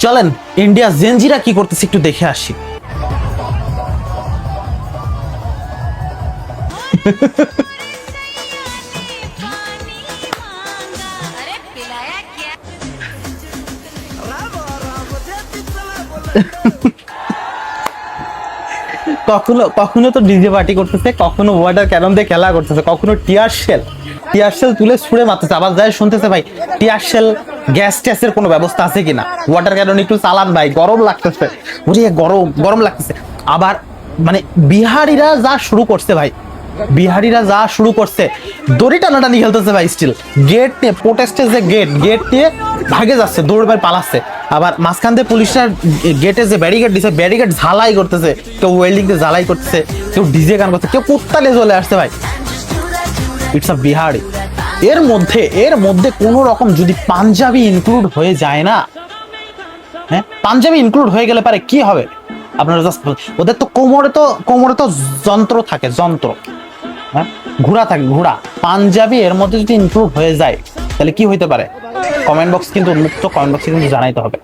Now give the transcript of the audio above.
চলেন ইন্ডিয়া জেনজিরা কি করতেছে একটু দেখে আসি। কখনো কখনো তো ডিজে পার্টি করতেছে, কখনো ওয়াটার ক্যানন দিয়ে খেলা করতেছে, কখনো টিয়ার শেল তুলে ছুঁড়ে মারতেছে। আবার যায় শুনতেছে ভাই টিয়ার শেল গ্যাস ট্যাসের কোনো ব্যবস্থা আছে কিনা, ওয়াটার ক্যানন একটু চালান ভাই, গরম লাগতেছে, ওরে গরম গরম লাগতেছে। আবার মানে বিহারিরা যা শুরু করছে ভাই, বিহারিরা যা শুরু করছে, দড়ি টানাটানি খেলতেছে ভাই। স্টিল গেট নিয়ে প্রোটেস্টের যে গেট নিয়ে ভাগে যাচ্ছে, দৌড়ে ভাই পালাচ্ছে। আবার মাঝখান দিয়ে পুলিশরা গেটে যে ব্যারিকেড দিছে, ব্যারিকেড ঝালাই করতেছে, কেউ ওয়েল্ডিং দিয়ে ঝালাই করতেছে, কেউ ডিজে গান করছে, কেউ কুত্তালে চলে আসছে ভাই। It's a Bihari. এর মধ্যে কোন রকম যদি পাঞ্জাবি ইনক্লুড হয়ে যায় না, হ্যাঁ পাঞ্জাবি ইনক্লুড হয়ে গেলে পারে কি হবে আপনারা জাস্ট, ওদের তো কোমরে তো যন্ত্র থাকে, যন্ত্র, হ্যাঁ ঘোড়া থাকে, ঘোড়া। পাঞ্জাবি এর মধ্যে যদি ইনক্লুড হয়ে যায় তাহলে কি হইতে পারে? কমেন্ট বক্স কিন্তু উন্মুক্ত, কমেন্ট বক্সে কিন্তু জানাইতে হবে।